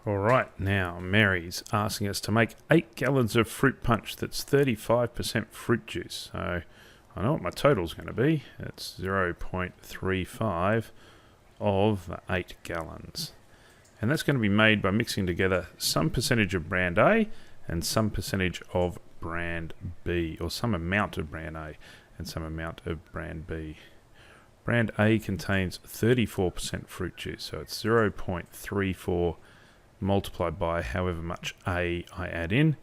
Alright, now Mary's asking us to make 8 gallons of fruit punch that's 35% fruit juice. So I know what my total's going to be. It's 0.35 of the 8 gallons. And that's going to be made by mixing together some percentage of brand A and some percentage of brand B, or some amount of brand A and some amount of brand B. Brand A contains 34% fruit juice, so it's 0.34 multiplied by however much A I add in,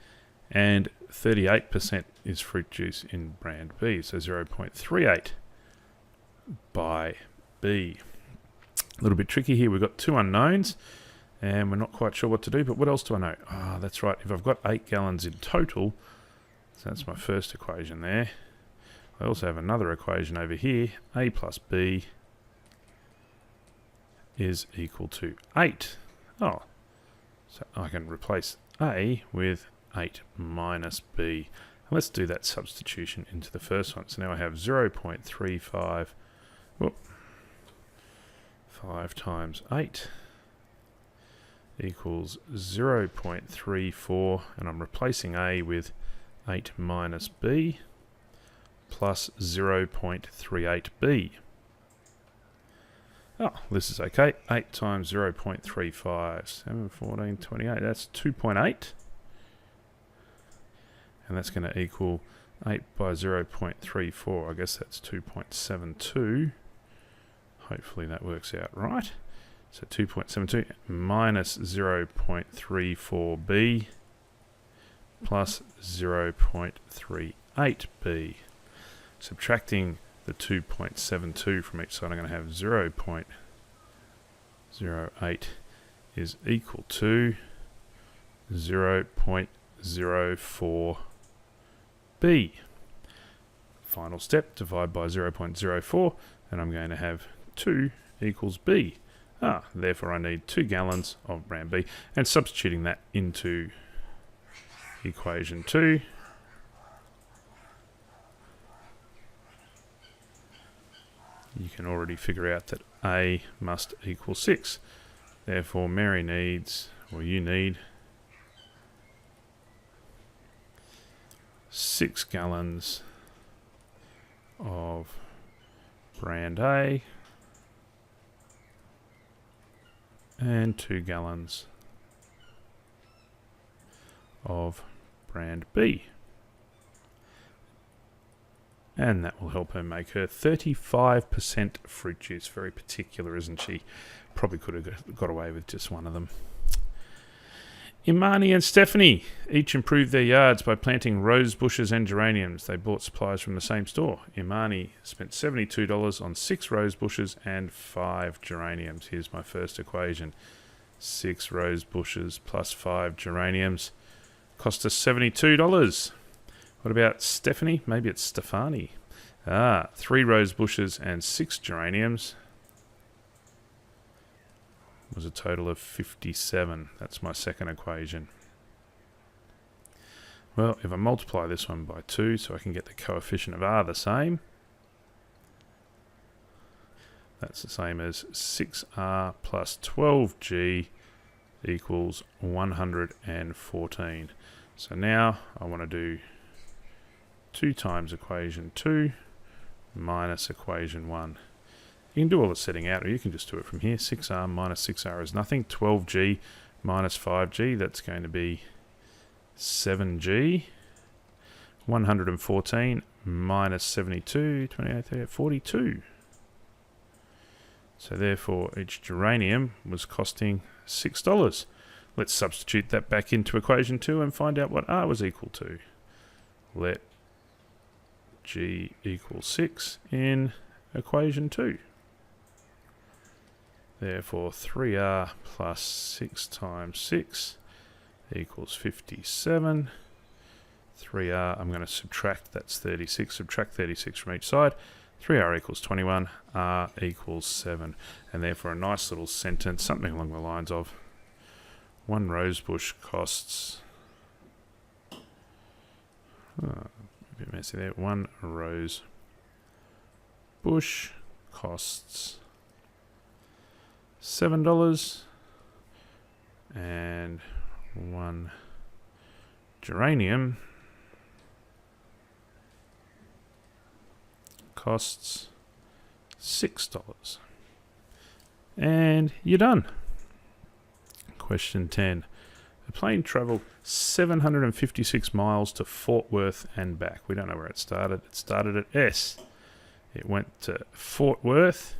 and 38% is fruit juice in brand B, so 0.38 by B. A little bit tricky here, we've got two unknowns and we're not quite sure what to do, but what else do I know? Ah, that's right, if I've got 8 gallons in total, so that's my first equation there. I also have another equation over here, A plus B is equal to 8. Oh, so I can replace A with 8 minus B. And let's do that substitution into the first one. So now I have 0.35, 5 times 8 equals 0.34, and I'm replacing A with 8 minus B plus 0.38B. Oh, this is okay. 8 times 0.35, 7, 14, 28, that's 2.8. And that's going to equal 8 by 0.34, I guess that's 2.72. Hopefully that works out right. So 2.72 minus 0.34B plus 0.38B. Subtracting the 2.72 from each side, I'm going to have 0.08 is equal to 0.04B. Final step, divide by 0.04, and I'm going to have 2 equals B. Therefore I need 2 gallons of brand B, and substituting that into equation 2, you can already figure out that A must equal 6. Therefore Mary needs, or you need, 6 gallons of brand A and 2 gallons of brand B. And that will help her make her 35% fruit juice. Very particular, isn't she? Probably could have got away with just one of them. Imani and Stephanie each improved their yards by planting rose bushes and geraniums. They bought supplies from the same store. Imani spent $72 on 6 rose bushes and 5 geraniums. Here's my first equation. 6 rose bushes plus 5 geraniums cost us $72. What about Stephanie? Maybe it's Stefani. 3 rose bushes and 6 geraniums was a total of 57. That's my second equation. Well, if I multiply this one by 2 so I can get the coefficient of R the same, that's the same as 6R plus 12G equals 114. So now I want to do 2 times equation 2 minus equation 1. You can do all the setting out, or you can just do it from here. 6R minus 6R is nothing. 12G minus 5G, that's going to be 7G. 114 minus 72, 28, 38, 42. So therefore each geranium was costing $6. Let's substitute that back into equation 2 and find out what R was equal to. Let G equal 6 in equation 2. Therefore 3R plus 6 times 6 equals 57. 3R, I'm going to subtract, that's 36. Subtract 36 from each side. 3R equals 21. R equals 7. And therefore a nice little sentence, something along the lines of 1 rosebush costs... a bit messy there. 1 rose bush costs $7, and 1 geranium costs $6. And you're done. Question 10. The plane travelled 756 miles to Fort Worth and back. We don't know where it started. It started at S. It went to Fort Worth,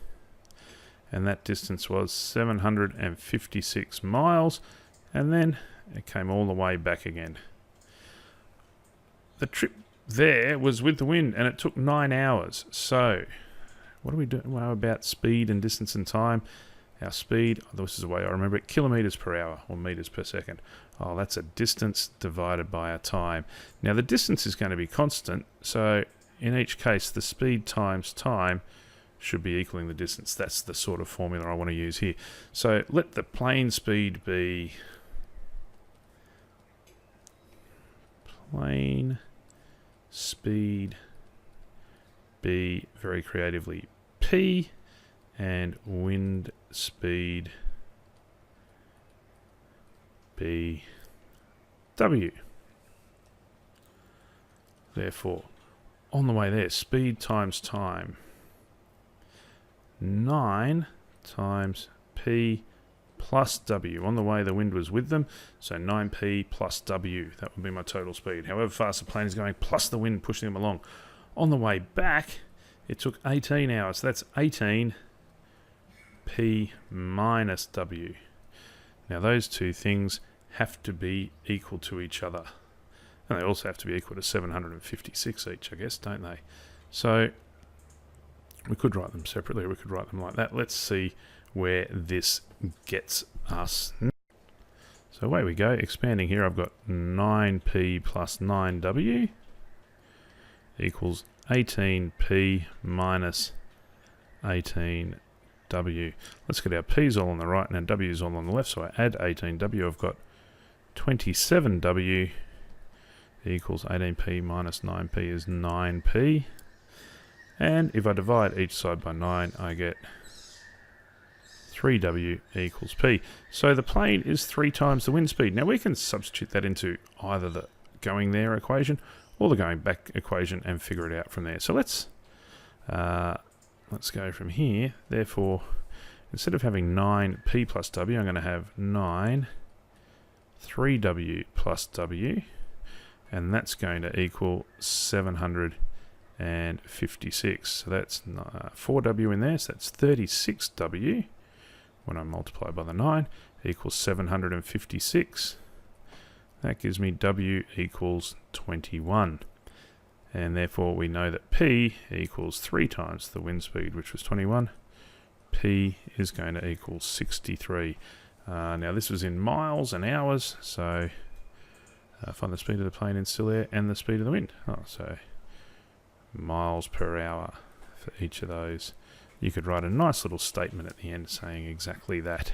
and that distance was 756 miles, and then it came all the way back again. The trip there was with the wind, and it took 9 hours. So, what do we do about speed and distance and time? Our speed, this is the way I remember it, kilometres per hour or metres per second. Oh, that's a distance divided by a time. Now, the distance is going to be constant, so in each case, the speed times time should be equaling the distance. That's the sort of formula I want to use here. So let the plane speed be very creatively P, and wind speed be W. Therefore, on the way there, speed times time, 9 times P plus W. On the way, the wind was with them, so 9P plus W. That would be my total speed. However fast the plane is going, plus the wind pushing them along. On the way back, it took 18 hours. That's 18 P minus W. Now, those two things have to be equal to each other. And they also have to be equal to 756 each, I guess, don't they? So we could write them separately, or we could write them like that. Let's see where this gets us. So away we go. Expanding here, I've got 9P plus 9W equals 18P minus 18W. Let's get our P's all on the right and our W's all on the left. So I add 18W. I've got 27W equals 18P minus 9P is 9P. And if I divide each side by 9, I get 3W equals P. So the plane is 3 times the wind speed. Now we can substitute that into either the going there equation or the going back equation and figure it out from there. So let's go from here. Therefore, instead of having 9P plus W, I'm going to have 9 3W plus W, and that's going to equal 756. So that's 4W in there, so that's 36W when I multiply by the 9 equals 756. That gives me W equals 21. And therefore we know that P equals 3 times the wind speed, which was 21. P is going to equal 63. Now this was in miles and hours, so find the speed of the plane in still air and the speed of the wind. So miles per hour for each of those. You could write a nice little statement at the end saying exactly that.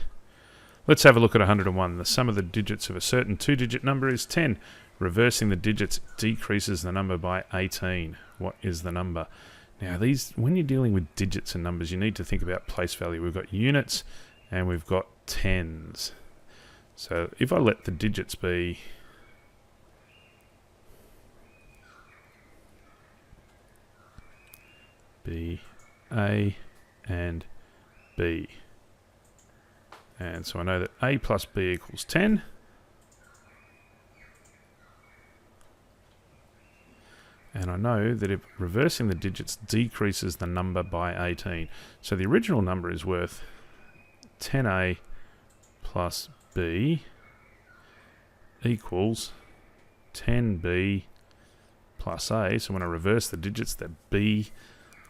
Let's have a look at 101. The sum of the digits of a certain 2-digit number is 10. Reversing the digits decreases the number by 18. What is the number? Now, when you're dealing with digits and numbers, you need to think about place value. We've got units and we've got tens. So if I let the digits be A and B. And so I know that A plus B equals 10. And I know that if reversing the digits decreases the number by 18. So the original number is worth 10A plus B equals 10B plus A. So when I reverse the digits, the B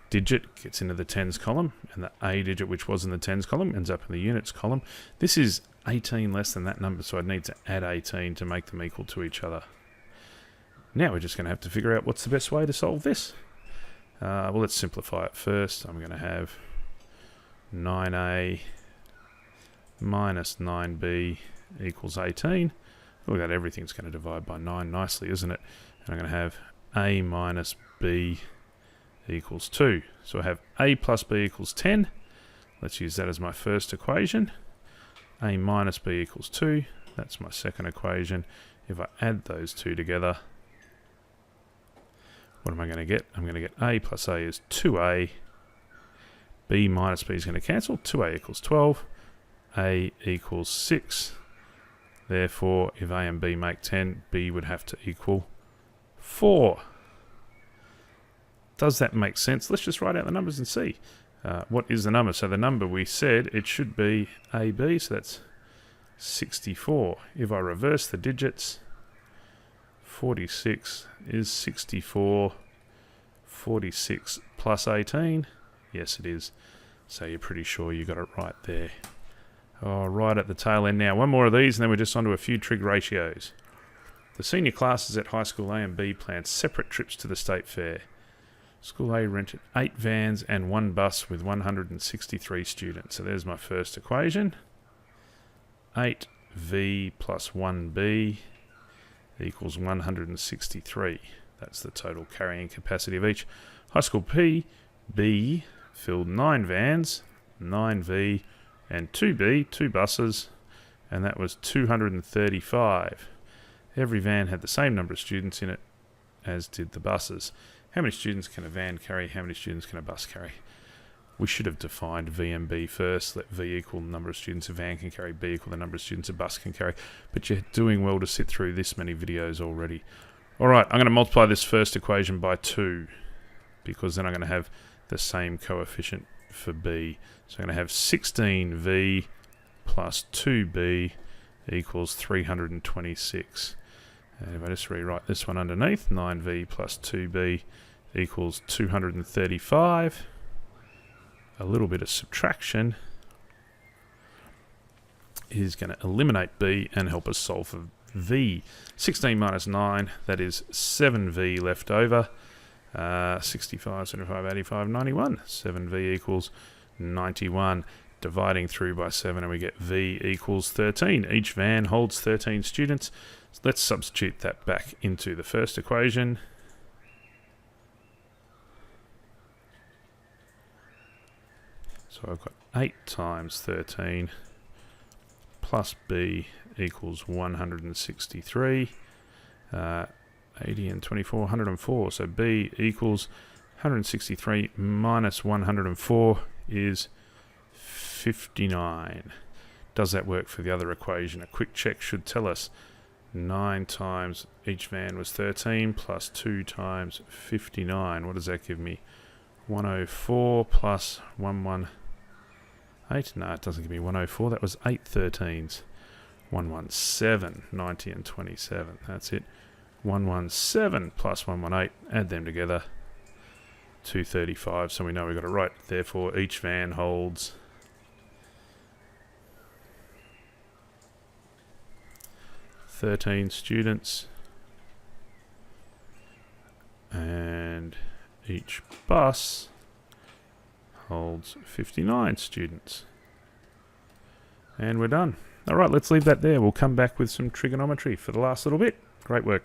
digit gets into the tens column, and the A digit, which was in the tens column, ends up in the units column. This is 18 less than that number, so I'd need to add 18 to make them equal to each other. Now we're just going to have to figure out what's the best way to solve this. Well, let's simplify it first. I'm going to have 9A minus 9B equals 18. Look at that, everything's going to divide by 9 nicely, isn't it? And I'm going to have A minus B equals 2. So I have A plus B equals 10. Let's use that as my first equation. A minus B equals 2. That's my second equation. If I add those two together, what am I going to get? I'm going to get a plus a is 2a. B minus b is going to cancel. 2a equals 12. A equals 6. Therefore, if a and b make 10, b would have to equal 4. Does that make sense? Let's just write out the numbers and see. What is the number? So the number we said, it should be AB, so that's 64. If I reverse the digits, 46 is 64. 46 plus 18. Yes, it is. So you're pretty sure you got it right there. Oh, right at the tail end now. One more of these, and then we're just on to a few trig ratios. The senior classes at High School A and B planned separate trips to the State Fair. School A rented 8 vans and 1 bus with 163 students. So there's my first equation. 8V plus 1B equals 163. That's the total carrying capacity of each. High School B filled 9 vans, 9V and 2B, 2 buses, and that was 235. Every van had the same number of students in it as did the buses. How many students can a van carry? How many students can a bus carry? We should have defined V and B first. Let V equal the number of students a van can carry, B equal the number of students a bus can carry. But you're doing well to sit through this many videos already. All right, I'm going to multiply this first equation by 2 because then I'm going to have the same coefficient for B. So I'm going to have 16V plus 2B equals 326. And if I just rewrite this one underneath, 9V plus 2B equals 235. A little bit of subtraction is going to eliminate B and help us solve for V. 16 minus 9, that is 7V left over. 65, 75, 85, 91. 7V equals 91. Dividing through by 7 and we get V equals 13. Each van holds 13 students. So let's substitute that back into the first equation. So I've got 8 times 13 plus B equals 163. 80 and 24, 104. So B equals 163 minus 104 is 59. Does that work for the other equation? A quick check should tell us 9 times each van was 13 plus 2 times 59. What does that give me? 104 plus 118. No, it doesn't give me 104. That was 8 13s. 117, 90 and 27. That's it. 117 plus 118. Add them together. 235. So we know we got it right. Therefore, each van holds 13 students, and each bus holds 59 students. And we're done. All right, let's leave that there. We'll come back with some trigonometry for the last little bit. Great work.